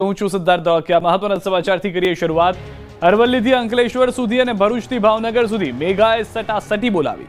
હું છું સિદ્ધાર્થ ધોળકિયા। મહત્વના સમાચારથી કરીએ શરૂઆત। અરવલ્લીથી અંકલેશ્વર સુધી અને ભરૂચથી ભાવનગર સુધી મેઘાએ સટાસટી બોલાવી।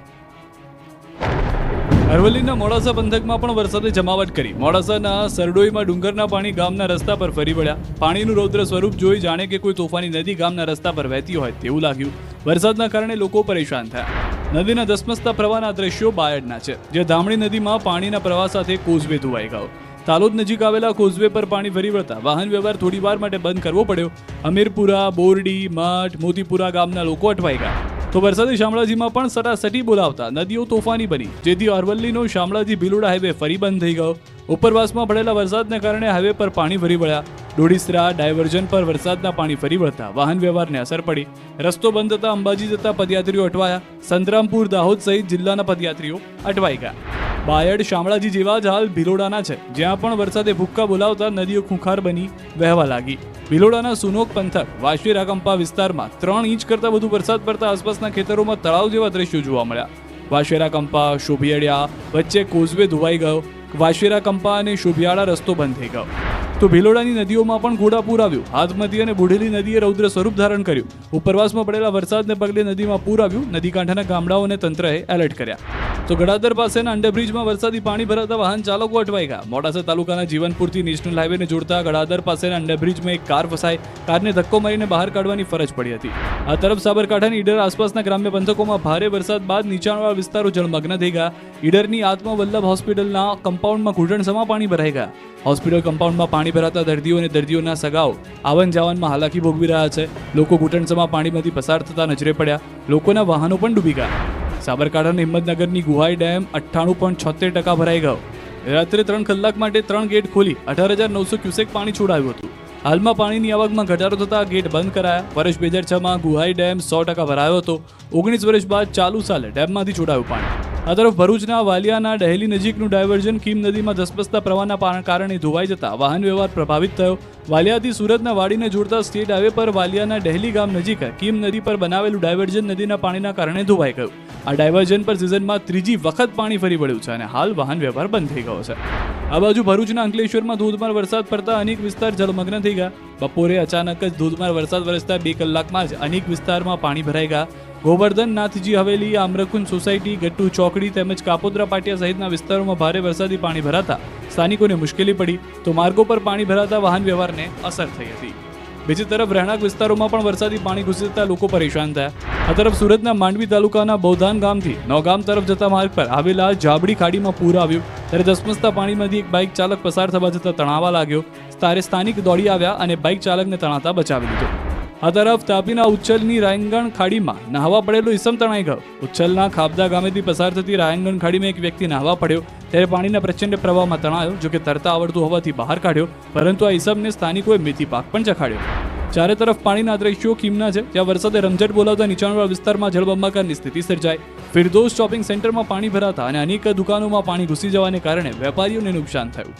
અરવલ્લીના મોડાસા પંથકમાં પણ વરસાદે જમાવટ કરી। મોડાસાના સરડોઈમાં ડુંગરના પાણી ગામના રસ્તા પર ફરી વળ્યા। પાણીનું રૌદ્ર સ્વરૂપ જોઈ જાણે કે કોઈ તોફાની નદી ગામના રસ્તા પર વહેતી હોય તેવું લાગ્યું। વરસાદના કારણે લોકો પરેશાન થયા। નદીના ધસમસતા પ્રવાહના દ્રશ્યો બાયડના છે, જે ધામણી નદીમાં પાણીના પ્રવાહ સાથે કોઝવે ધોવાઈ ગયો। તાલોદ નજીક આવેલા કોઝવે પર પાણી ફરી વળતા વાહન વ્યવહાર થોડી વાર માટે બંધ કરવો પડ્યો। અમીરપુરા, બોરડી, મઠ, મોતીપુરા ગામના લોકો અટવાઈ ગયા। તો વરસાદે શામળાજીમાં પણ સટાસટી બોલાવતા નદીઓ તોફાની બની, જેથી અરવલ્લીનો શામળાજી ભિલોડા હાઈવે ફરી બંધ થઈ ગયો। ઉપરવાસમાં પડેલા વરસાદને કારણે હાઈવે પર પાણી ફરી વળ્યા। ડોડીસરા ડાયવર્ઝન પર વરસાદના પાણી ફરી વળતા વાહન વ્યવહારને અસર પડી। રસ્તો બંધ થતા અંબાજી જતા પદયાત્રીઓ અટવાયા। સંતરામપુર, દાહોદ સહિત જિલ્લાના પદયાત્રીઓ અટવાઈ ગયા। બાયડ, શામળાજી જેવા જ હાલ ભિલોડાના છે, જ્યાં પણ વરસાદે ભૂક્કા બોલાવતા નદીઓ ખૂંખાર બની વહેવા લાગી। ભિલોડાના સુનોક પંથક વાશેરાકંપા વિસ્તારમાં 3 ઇંચ કરતાં વધુ વરસાદ પડતા આસપાસના ખેતરોમાં તળાવ જેવા દ્રશ્યો જોવા મળ્યા। વાશેરાકંપા, શોભિયાળા વચ્ચે કોઝવે ધોવાઈ ગયો। વાશેરાકંપા અને શોભિયાળા રસ્તો બંધ થઈ ગયો। તો ભિલોડાની નદીઓમાં પણ ઘોડાપૂર આવ્યું। હાથમતી અને બુઢેલી નદીએ રૌદ્ર સ્વરૂપ ધારણ કર્યું। ઉપરવાસમાં પડેલા વરસાદને પગલે નદીમાં પૂર આવ્યું। નદી કાંઠાના ગામડાઓને તંત્રએ એલર્ટ કર્યા। તો ગડાદર પાસેના અંડરબ્રિજમાં વરસાદી પાણી ભરાતા વાહન ચાલકો અટવાઈ ગયા। મોડાસા તાલુકાના જીવનપુરથી નેશનલ હાઈવેને જોડતા ગડાદર પાસેના અંડરબ્રિજમાં એક કાર ફસાઈ કારને ધક્કો મારીને બહાર કાઢવાની ફરજ પડી હતી। આ તરફ સાબરકાંઠાની ઈડર આસપાસના ગ્રામ્ય પંથકોમાં ભારે વરસાદ બાદ નીચાણવાળા વિસ્તારો જળમગ્ન થઈ ગયા। ઈડરની આત્મવલ્લભ હોસ્પિટલના કમ્પાઉન્ડમાં ઘૂંટણસમા પાણી ભરાઈ ગયા। હોસ્પિટલ કમ્પાઉન્ડમાં પાણી ભરાતા દર્દીઓ અને દર્દીઓના સગાઓ આવન જાવનમાં હાલાકી ભોગવી રહ્યા છે। લોકો ઘૂંટણસમા પાણીમાંથી પસાર થતા નજરે પડ્યા। લોકોના વાહનો પણ ડૂબી ગયા। સાબરકાંઠાના હિંમતનગરની ગુહાઈ ડેમ 98.76% ભરાઈ ગયો। રાત્રે 3 કલાક માટે 3 ગેટ ખોલી 18,900 ક્યુસેક પાણી છોડાયું હતું। હાલમાં પાણીની આવકમાં ઘટાડો થતા ગેટ બંધ કરાયા। વર્ષ 2006માં ગુહાઈ ડેમ 100% ભરાયો હતો। 19 વર્ષ બાદ ચાલુ સાલે ડેમમાંથી છોડાયું પાણી। આ તરફ ભરૂચના વાલિયાના ડહેલી નજીકનું ડાયવર્ઝન કીમ નદીમાં ધસમસતા પ્રવાહના કારણે ધોવાઈ જતા વાહન વ્યવહાર પ્રભાવિત થયો। વાલિયાથી સુરતના વાડીને જોડતા સ્ટેટ હાઈવે પર વાલિયાના ડહેલી ગામ નજીક કીમ નદી પર બનાવેલું ડાયવર્ઝન નદીના પાણીના કારણે ધોવાઈ ગયું। આ ડાયવર્ઝન પર સિઝનમાં 3જી વખત પાણી ફરી વળ્યું છે અને હાલ વાહન વ્યવહાર બંધ થઈ ગયો છે। આ બાજુ ભરૂચના અંકલેશ્વરમાં ધોધમાર વરસાદ પડતા અનેક વિસ્તાર જળમગ્ન થઈ ગયા। બપોરે અચાનક જ ધોધમાર વરસાદ વરસતા 2 કલાકમાં જ અનેક વિસ્તારમાં પાણી ભરાઈ ગયા। ગોવર્ધન નાથજી હવેલી, આમ્રકુંજ સોસાયટી, ગટ્ટુ ચોકડી તેમજ કાપોદ્રા પાટિયા સહિતના વિસ્તારોમાં ભારે વરસાદી પાણી ભરાતા સ્થાનિકોને મુશ્કેલી પડી, તો માર્ગો પર પાણી ભરાતા વાહન વ્યવહારને અસર થઈ હતી। બીજી તરફ રહેણાંક વિસ્તારોમાં પણ વરસાદી પાણી ઘૂસી જતા લોકો પરેશાન થયા। આ તરફ સુરતના માંડવી તાલુકાના બૌધાન ગામથી નોગામ તરફ જતા માર્ગ પર આવેલા જાબડી ખાડીમાં પૂર આવ્યું, ત્યારે ધસમસતા પાણીમાંથી એક બાઇક ચાલક પસાર થવા જતા તણાવા લાગ્યો। ત્યારે સ્થાનિક દોડી આવ્યા અને બાઇક ચાલકને તણાતા બચાવી લીધો। આ તરફ તાપીના ઉચ્છલની રાયંગણ ખાડીમાં નહાવા પડેલો ઈસમ તણાઈ ગયો। ઉચ્છલના ખાબદા ગામેથી પસાર થતી રાયંગણ ખાડીમાં એક વ્યક્તિ નહાવા પડ્યો, ત્યારે પાણીના પ્રચંડ પ્રવાહમાં તણાયો। જોકે તરતા આવડતું હોવાથી બહાર કાઢ્યો, પરંતુ આ ઈસમને સ્થાનિકોએ મેથી પાક પણ ચખાડ્યો। ચારે તરફ પાણીના દ્રશ્યો કીમના છે, જ્યાં વરસાદે રમઝટ બોલાવતા નીચાણવાળા વિસ્તારમાં જળબંબાકારની સ્થિતિ સર્જાઈ। ફિરદોસ શોપિંગ સેન્ટરમાં પાણી ભરાતા અને અનેક દુકાનોમાં પાણી ઘૂસી જવાને કારણે વેપારીઓને નુકસાન થયું।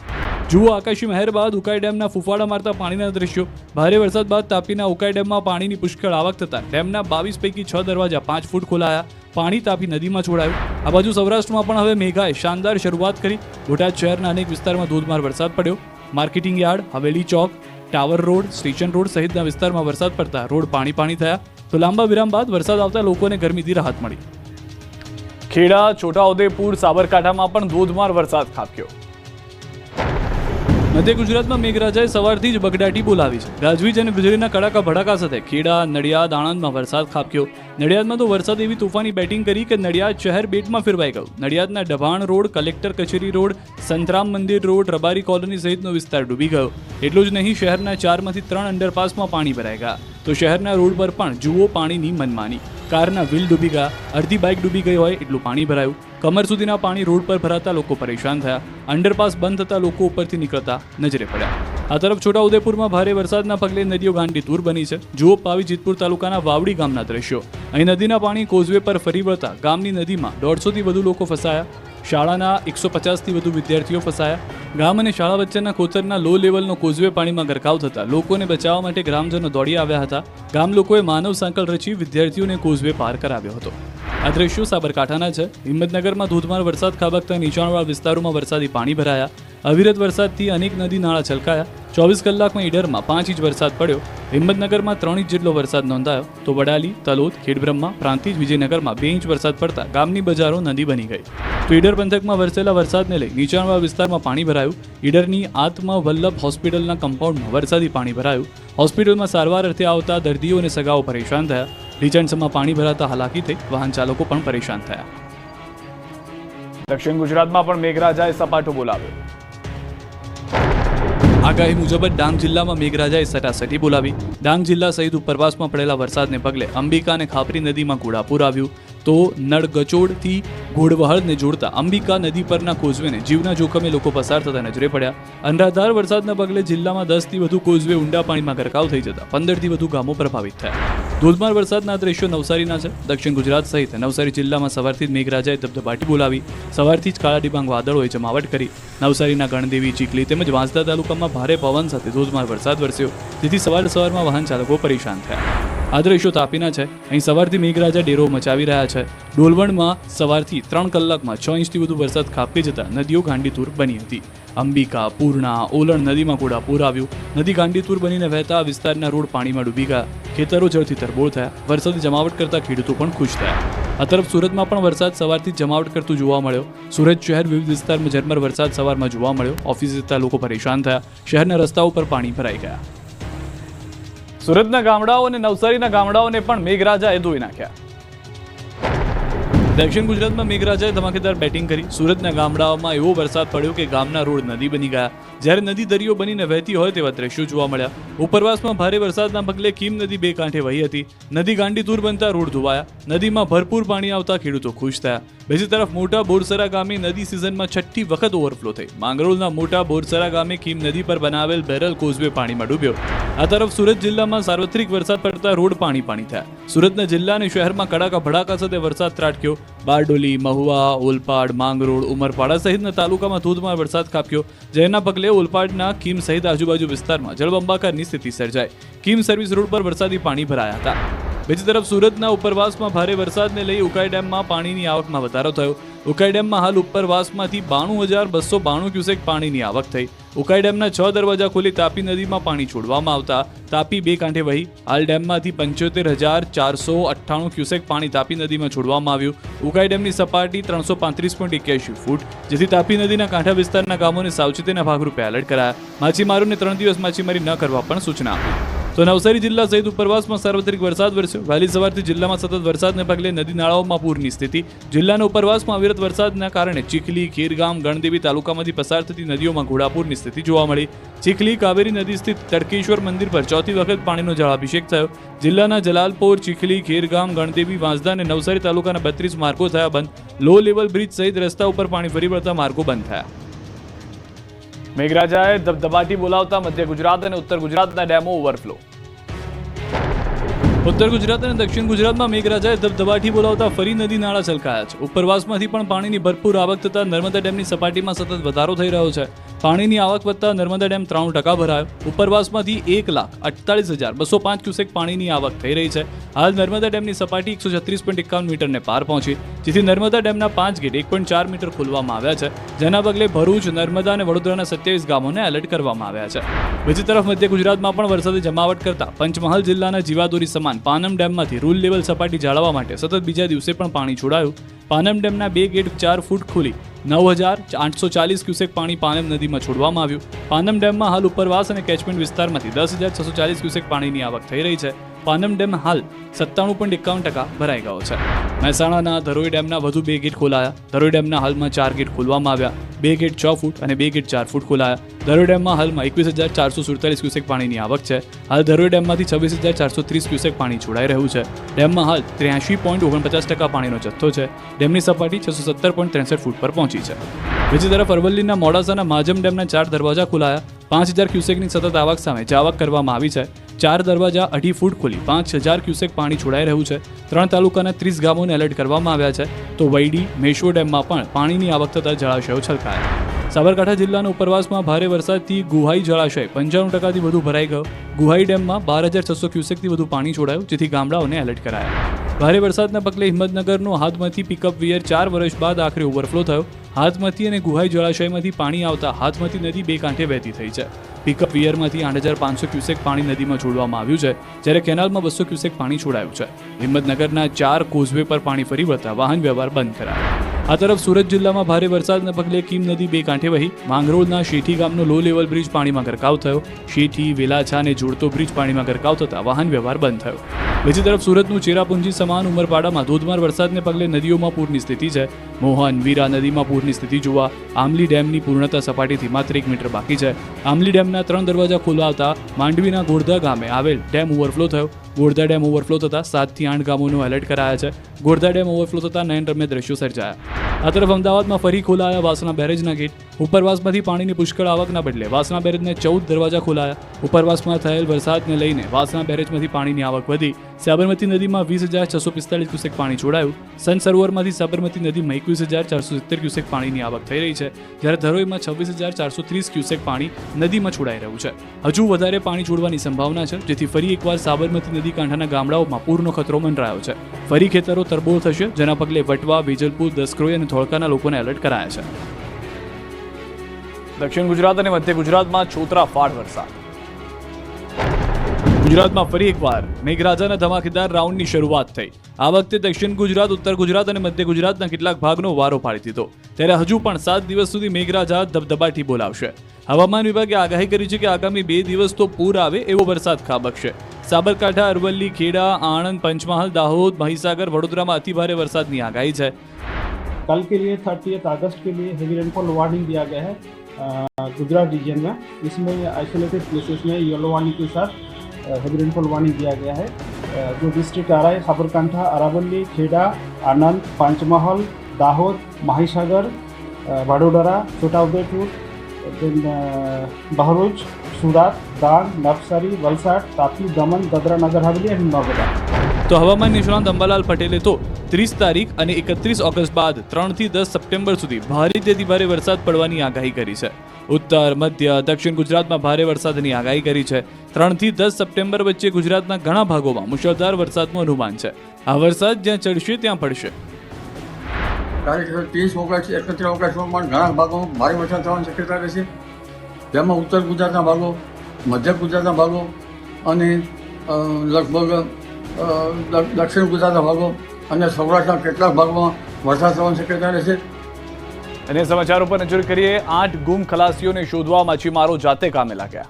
જુઓ આકાશી મહેર બાદ ઉકાઈ ડેમના ફૂફાડા મારતા પાણીના દ્રશ્યો। ભારે વરસાદ બાદ તાપીના ઉકાઈ ડેમમાં પાણીની પુષ્કળ આવક થતા ડેમના 22 પૈકી 6 દરવાજા 5 ફૂટ ખોલાયા। પાણી તાપી નદીમાં છોડાયું। આ બાજુ સૌરાષ્ટ્રમાં પણ હવે મેઘાએ શાનદાર શરૂઆત કરી। બોટાદ શહેરના અનેક વિસ્તારમાં ધોધમાર વરસાદ પડ્યો। માર્કેટિંગ યાર્ડ, હવેલી ચોક, ટાવર રોડ, સ્ટેશન રોડ સહિતના વિસ્તારમાં વરસાદ પડતા રોડ પાણી થયા। તો લાંબા વિરામ બાદ વરસાદ આવતા લોકોને ગરમીથી રાહત મળી। ખેડા, છોટાઉદેપુર, સાબરકાંઠામાં પણ ધોધમાર વરસાદ ખાબક્યો। મધ્ય ગુજરાતમાં મેઘરાજાએ સવારથી જ બગડાટી બોલાવી છે। ગાજવીજ અને વીજળીના કડાકા ભડાકા સાથે ખેડા, નડિયાદ, આણંદમાં વરસાદ ખાબક્યો। નડિયાદમાં તો વરસાદ એવી તોફાની બેટિંગ કરી કે નડિયાદ શહેર બેટમાં ફેરવાઈ ગયું। નડિયાદના ડભાણ રોડ, કલેક્ટર કચેરી રોડ, સંતરામ મંદિર રોડ, રબારી કોલોની સહિતનો વિસ્તાર ડૂબી ગયો। એટલું જ નહીં, શહેરના 4માંથી 3 અંડરપાસમાં પાણી ભરાઈ ગયા। તો શહેરના રોડ પર પણ જુઓ પાણીની મનમાની। કારના વ્હીલ ડૂબી ગયા, અડધી બાઇક ડૂબી ગઈ હોય એટલું પાણી ભરાયું। કમર સુધીના પાણી રોડ પર ભરાતા લોકો પરેશાન થયા। અંડરપાસ બંધ થતા લોકો ઉપરથી નીકળતા નજરે પડ્યા। આ તરફ છોટાઉદેપુરમાં ભારે વરસાદના પગલે નદીઓ ગાંડીતુર બની છે। જુઓ પાવી જીતપુર તાલુકાના વાવડી ગામના દ્રશ્યો। અહીં નદીના પાણી કોઝવે પર ફરી વળતા ગામની નદીમાં 150થી વધુ લોકો ફસાયા। શાળાના 150થી વધુ વિદ્યાર્થીઓ ફસાયા। ગામ અને શાળા વચ્ચેના કોતરના લો લેવલનો કોઝવે પાણીમાં ગરકાવ થતા લોકોને બચાવવા માટે ગ્રામજનો દોડી આવ્યા હતા। ગામ લોકોએ માનવ સાંકળ રચી વિદ્યાર્થીઓને કોઝવે પાર કરાવ્યો હતો। આ દ્રશ્યો સાબરકાંઠાના છે। હિંમતનગરમાં ધોધમાર વરસાદ ખાબકતા નીચાણવાળા વિસ્તારોમાં વરસાદી પાણી ભરાયા। અવિરત વરસાદથી અનેક નદી નાળા છલકાયા. 24 કલાકમાં ઈડરમાં 5 ઇંચ વરસાદ પડ્યો. હિંમતનગરમાં 3 ઇંચ જેટલો વરસાદ નોંધાયો તો વડાલી, તલોદ, ખેડબ્રહ્મા, પ્રાંતિજ, વિજયનગરમાં 2 ઇંચ વરસાદ પડતા ગામની બજારો નદી બની ગઈ. તો ઈડર પંથકમાં વરસેલા વરસાદને લઈ નીચાણવાળા વિસ્તારમાં પાણી ભરાયું. ઈડરની આત્મા વલ્લભ હોસ્પિટલના કમ્પાઉન્ડમાં વરસાદી પાણી ભરાયું. હોસ્પિટલમાં સારવાર અર્થે આવતા દર્દીઓ અને સગાઓ પરેશાન થયા. નીચાણસમાં પાણી ભરાતા હાલાકી થઈ વાહન ચાલકો પણ પરેશાન થયા. દક્ષિણ ગુજરાતમાં પણ મેઘરાજાએ સપાટો બોલાવ્યો. આગાહી મુજબ ડાંગ જિલ્લામાં મેઘરાજાએ સટાસટી બોલાવી. ડાંગ જિલ્લા સહિત ઉપરવાસમાં પડેલા વરસાદને પગલે અંબિકા અને ખાપરી નદીમાં ઘોડાપૂર આવ્યું. તો નળગચોડથી ઘોડવહળને જોડતા અંબિકા નદી પરના કોઝવેને જીવના જોખમે લોકો પસાર થતા નજરે પડ્યા. અનરાધાર વરસાદના પગલે જિલ્લામાં 10થી વધુ કોઝવે ઊંડા પાણીમાં ગરકાવ થઈ જતા 15થી વધુ ગામો પ્રભાવિત થયા. ધોધમાર વરસાદના દ્રશ્યો નવસારીના છે. દક્ષિણ ગુજરાત સહિત નવસારી જિલ્લામાં સવારથી જ મેઘરાજાએ ધબધબાટી બોલાવી. સવારથી જ કાળા ડિબાંગ વાદળોએ જમાવટ કરી. નવસારીના ગણદેવી, ચીખલી તેમજ વાંસદા તાલુકામાં ભારે પવન સાથે ધોધમાર વરસાદ વરસ્યો, જેથી સવારમાં વાહન ચાલકો પરેશાન થયા. આ દ્રશ્યો તાપીના છે. અહીં સવારથી મેઘરાજા ડેરો મચાવી રહ્યા છે. ડોલવણમાં સવારથી 3 કલાકમાં 6 ઇંચથી વધુ વરસાદ ખાબકી જતા નદીઓ ગાંડીતુર બની હતી. અંબિકા, પૂર્ણા, ઓલણ નદીમાં ઘોડાપૂર આવ્યું. નદી ગાંડીતુર બનીને વહેતા વિસ્તારના રોડ પાણીમાં ડૂબી ગયા. ખેતરો જળથી તરબોળ થયા. વરસાદી જમાવટ કરતા ખેડૂતો પણ ખુશ થયા. આ તરફ સુરતમાં પણ વરસાદ સવારથી જમાવટ કરતું જોવા મળ્યો. સુરત શહેર વિવિધ વિસ્તારમાં ઝરમર વરસાદ સવારમાં જોવા મળ્યો. ઓફિસે જતા લોકો પરેશાન થયા. શહેરના રસ્તાઓ પર પાણી ભરાઈ ગયા. સુરતના ગામડાઓ અને નવસારીના ગામડાઓને પણ મેઘરાજાએ ધોઈ નાખ્યા. દક્ષિણ ગુજરાતમાં મેઘરાજાએ ધમાકેદાર બેટિંગ કરી. સુરતના ગામડાઓમાં એવો વરસાદ પડ્યો કે ગામના રોડ નદી બની ગયા. જ્યારે નદી દરિયો બનીને વહેતી હોય તેવા દ્રશ્યો જોવા મળ્યા. ઉપરવાસમાં ભારે વરસાદના પગલે કીમ નદી બે કાંઠે વહી હતી. નદી ગાંડીતુર બનતા રોડ ધોવાયા. નદીમાં ભરપૂર પાણી આવતા ખેડૂતો ખુશ થયા. બીજી તરફ મોટા બોરસરા ગામે નદી સિઝનમાં 6ઠ્ઠી વખત ઓવરફ્લો થઈ. માંગરોળના મોટા બોરસરા ગામે કીમ નદી પર બનાવેલ બેરલ કોઝવે પાણીમાં ડૂબ્યો. આ તરફ સુરત જિલ્લામાં સાર્વત્રિક વરસાદ પડતા રોડ પાણી થયા. સુરતના જિલ્લા અને શહેરમાં કડાકા ભડાકા સાથે વરસાદ ત્રાટક્યો. બારડોલી, મહુવા, ઓલપાડ, માંગરોળ, ઉમરપાડા સહિતના તાલુકામાં ધોધમાર વરસાદ ખાબક્યો. જેના પગલે ઓલપાડના કીમ સહિત આજુબાજુ વિસ્તારમાં જળબંબાકારની સ્થિતિ સર્જાઈ. કીમ સર્વિસ રોડ પર વરસાદી પાણી ભરાયા હતા. બીજી તરફ સુરતના ઉપરવાસમાં ભારે વરસાદને લઈ ઉકાઈ ડેમમાં પાણીની આવકમાં વધારો થયો. ઉકાઈ ડેમમાં હાલ ઉપરવાસમાંથી 92,292 ક્યુસેક પાણીની આવક થઈ. ઉકાઈ ડેમના 6 દરવાજા ખોલી તાપી નદીમાં પાણી છોડવામાં આવતા તાપી બે કાંઠે વહી. હાલ ડેમમાંથી 75,498 ક્યુસેક પાણી તાપી નદીમાં છોડવામાં આવ્યું. ઉકાઈ ડેમની સપાટી 335.81 ફૂટ, જેથી તાપી નદીના કાંઠા વિસ્તારના ગામોને સાવચેતીના ભાગરૂપે એલર્ટ કરાયા. માછીમારોને 3 દિવસ માછીમારી ન કરવા પણ સૂચના આપી. તો નવસારી જિલ્લા સહિત ઉપરવાસમાં સાર્વત્રિક વરસાદ વરસ્યો. વહેલી સવારથી જિલ્લામાં સતત વરસાદને પગલે નદી નાળાઓમાં પૂરની સ્થિતિ. જિલ્લાના ઉપરવાસમાં અવિરત વરસાદના કારણે ચીખલી, ખેરગામ, ગણદેવી તાલુકામાંથી પસાર થતી નદીઓમાં ઘોડાપૂરની સ્થિતિ જોવા મળી. ચીખલી કાવેરી નદી સ્થિત તડકેશ્વર મંદિર પર 4થી વખત પાણીનો જળાભિષેક થયો. જિલ્લાના જલાલપોર, ચીખલી, ખેરગામ, ગણદેવી, વાંસદા અને નવસારી તાલુકાના 32 માર્ગો થયા બંધ. લો લેવલ બ્રિજ સહિત રસ્તા ઉપર પાણી ફરી વળતા માર્ગો બંધ થયા. મેઘરાજાએ ધબધબાટી બોલાવતા મધ્ય ગુજરાત અને ઉત્તર ગુજરાતના ડેમો ઓવરફ્લો. ઉત્તર ગુજરાત અને દક્ષિણ ગુજરાતમાં મેઘરાજાએ ધબધબાટી બોલાવતા ફરી નદી નાળા છલકાયા છે. ઉપરવાસમાંથી પણ પાણીની ભરપૂર આવક થતા નર્મદા ડેમની સપાટીમાં સતત વધારો થઈ રહ્યો છે. પાણીની આવક વધતા નર્મદા ડેમ 93% ભરાયો. ઉપરવાસમાંથી 1,48,205 ક્યુસેક પાણીની આવક થઈ રહી છે. હાલ નર્મદા ડેમની સપાટી 136.51 મીટરને પાર પહોંચી, જેથી નર્મદા ડેમના 5 ગેટ 1.4 મીટર ખોલવામાં આવ્યા છે. જેના પગલે ભરૂચ, નર્મદા અને વડોદરાના 27 ગામોને એલર્ટ કરવામાં આવ્યા છે. બીજી તરફ મધ્ય ગુજરાતમાં પણ વરસાદે જમાવટ કરતા પંચમહાલ જિલ્લાના જીવાદોરી સમાન પાનમ ડેમમાંથી રૂલ લેવલ સપાટી જાળવવા માટે સતત બીજા દિવસે પણ પાણી છોડાયું. પાનમ ડેમના 2 ગેટ 4 ફૂટ ખોલી 9,840 ક્યુસેક પાણી પાનમ નદીમાં છોડવામાં આવ્યું. પાનમ ડેમમાં હાલ ઉપરવાસ અને કેચમેન્ટ વિસ્તારમાંથી 10,640 ક્યુસેક પાણીની આવક થઈ રહી છે. પાનમ ડેમ હાલ 97.51% ભરાઈ ગયો છે. મહેસાણાના ધરોઈ ડેમના વધુ 2 ગેટ ખોલાયા. ધરોઈ ડેમના હાલમાં 4 ગેટ ખોલવામાં આવ્યા. 2 ગેટ 6 ફૂટ અને 2 ગેટ 4 ફૂટ ખોલાયા. ધરોઈ ડેમમાં હાલમાં 21,447 ક્યુસેક પાણીની આવક છે. હાલ ધરોઈ ડેમમાંથી 26,430 ક્યુસેક પાણી છોડાઈ રહ્યું છે. ડેમમાં હાલ 83.49% પાણીનો જથ્થો છે. ડેમની સપાટી 670.63 ફૂટ પર પહોંચી છે. બીજી તરફ અરવલ્લીના મોડાસાના માજમ ડેમના 4 દરવાજા ખોલાયા. 5,000 ક્યુસેકની સતત આવક સામે જાવક કરવામાં આવી છે. 4 દરવાજા 2.5 ફૂટ ખોલી 5,000 ક્યુસેક પાણી છોડાઈ રહ્યું છે. 3 તાલુકાના 30 ગામોને એલર્ટ કરવામાં આવ્યા છે. તો વૈડી, મેશ્વો ડેમમાં પણ પાણીની આવક થતા જળાશયો છલકાયા. સાબરકાંઠા જિલ્લાના ઉપરવાસમાં ભારે વરસાદથી ગુહાઈ જળાશય 95%થી વધુ ભરાઈ ગયો. ગુહાઈ ડેમમાં 12,600 ક્યુસેકથી વધુ પાણી છોડાયું, જેથી ગામડાઓને એલર્ટ કરાયા. ભારે વરસાદના પગલે હિંમતનગરનો હાથમતી પિકઅપ વિયર 4 વર્ષ બાદ આખરે ઓવરફ્લો થયો. હાથમતી અને ગુહાઈ જળાશયમાંથી પાણી આવતા હાથમતી નદી બે કાંઠે વહેતી થઈ છે. પિકઅપ વિયરમાંથી 8,500 ક્યુસેક પાણી નદીમાં છોડવામાં આવ્યું છે, જ્યારે કેનાલમાં 200 ક્યુસેક પાણી છોડાયું છે. હિંમતનગરના 4 કોઝવે પર પાણી ફરી વળતા વાહન વ્યવહાર બંધ કરાયો. આ તરફ સુરત જિલ્લામાં ભારે વરસાદના પગલે કીમ નદી બે કાંઠે વહી. માંગરોળના શેઠી ગામનો લો લેવલ બ્રિજ પાણીમાં ગરકાવ થયો. શેઠી, વેલાછાને જોડતો બ્રિજ પાણીમાં ગરકાવ થતા વાહન વ્યવહાર બંધ થયો. બીજી તરફ સુરતનું ચેરાપુંજી સમાન ઉમરપાડામાં ધોધમાર વરસાદને પગલે નદીઓમાં પૂરની સ્થિતિ છે. મોહન, વીરા નદીમાં પૂરની સ્થિતિ જોવા આમલી ડેમની પૂર્ણતા સપાટીથી માત્ર 1 મીટર બાકી છે. આમલી ડેમના 3 દરવાજા ખોલાવતા માંડવીના ગોરધા ગામે આવેલ ડેમ ઓવરફ્લો થયો. ગોરધા ડેમ ઓવરફ્લો થતાં 7 થી 8 ગામોનું એલર્ટ કરાયા છે. ગોરધા ડેમ ઓવરફ્લો થતાં નયનરમ્ય દ્રશ્યો સર્જાયા. આ તરફ અમદાવાદમાં ફરી ખોલાયા વાસણા બેરેજના ગેટ. ઉપરવાસમાંથી પાણીની પુષ્કળ આવકના બદલે વાસણા બેરેજને 14 દરવાજા ખોલાયા. ઉપરવાસમાં થયેલ વરસાદને લઈને વાસણા બેરેજમાંથી પાણીની આવક વધી. સાબરમતી નદીમાં 20,645 ક્યુસેક પાણી છોડાયું. સંત સરોવરમાંથી સાબરમતી નદીમાં 21,470 ક્યુસેક પાણીની આવક થઈ રહી છે, જ્યારે ધરોઈમાં 26,430 ક્યુસેક પાણી નદીમાં છોડાઈ રહ્યું છે. હજુ વધારે પાણી છોડવાની સંભાવના છે, જેથી ફરી એકવાર સાબરમતી નદી કાંઠાના ગામડાઓમાં પૂરનો ખતરો મંડરાયો છે. ફરી ખેતરો તરબોળ થશે, જેના પગલે વટવા, વેજલપુર, દસક્રોઈ અને ધોળકાના લોકોને એલર્ટ કરાયા છે. દક્ષિણ ગુજરાત અને મધ્ય ગુજરાતમાં છોતરાફાડ વરસાદ. ગુજરાતમાં ફરી એકવાર મેઘરાજાના ધમાકેદાર રાઉન્ડની શરૂઆત થઈ. આ વખતે દક્ષિણ ગુજરાત, ઉત્તર ગુજરાત અને મધ્ય ગુજરાતના કેટલાક ભાગનો વારો પાડી દીધો. ત્યારે હજુ પણ 7 દિવસ સુધી મેઘરાજા ધબધબાટી બોલાવશે. હવામાન વિભાગે આગાહી કરી છે કે આગામી 2 દિવસ તો પૂર આવે એવો વરસાદ ખાબકશે. સાબરકાંઠા, અરવલ્લી, ખેડા, આણંદ, પંચમહાલ, દાહોદ, મહીસાગર, વડોદરામાં અતિ ભારે વરસાદની આગાહી છે. कल के लिए 30 अगस्त के लिए हेवी रेनफॉल वार्निंग दिया गया है गुजरात रीजन में. इसमें आइसोलेटेड प्लेसेस में येलो वार्निंग के साथ हेवी रेनफॉल वार्निंग दिया गया है. जो डिस्ट्रिक्ट आ रहा है साबरकांठा, अरावली, खेड़ा, आनंद, पंचमहल, दाहोद, माहीसागर, वडोदरा, छोटाउदेपुर, बहरोच, सूरत, डांग, नवसारी, वलसाड, तापी, दमन, दादरा नगर हवेली અને નર્મદા. તો હવામાન નિષ્ણાંત અંબાલાલ પટેલે તો 30 તારીખ અને 31 ઓગસ્ટ બાદ 3 થી 10 સપ્ટેમ્બર સુધી ભારેથી અતિભારે વરસાદ પડવાની આગાહી કરી છે. ઉત્તર, મધ્ય, દક્ષિણ ગુજરાતમાં ભારે વરસાદની આગાહી કરી છે. 3 થી 10 સપ્ટેમ્બર વચ્ચે ગુજરાતના ઘણા ભાગોમાં મુશળધાર વરસાદનું અનુમાન છે. આ વરસાદ જ્યાં ચડશે ત્યાં પડશે. તારીખ 30 ઓગસ્ટ 31 ઓગસ્ટમાં ઘણા ભાગોમાં ભારે વરસાદ થવાની શક્યતા રહેશે, જેમાં ઉત્તર ગુજરાતના ભાગો, મધ્ય ગુજરાતના ભાગો અને લગભગ દક્ષિણ ગુજરાતના ભાગો અને સૌરાષ્ટ્રના કેટલાક ભાગમાં વરસાદ થવાની શક્યતા રહેશે. અને સમાચાર ઉપર નજર કરીએ. 8 ગુમ ખલાસીઓને શોધવા માછીમારો જાતે કામે લાગ્યા.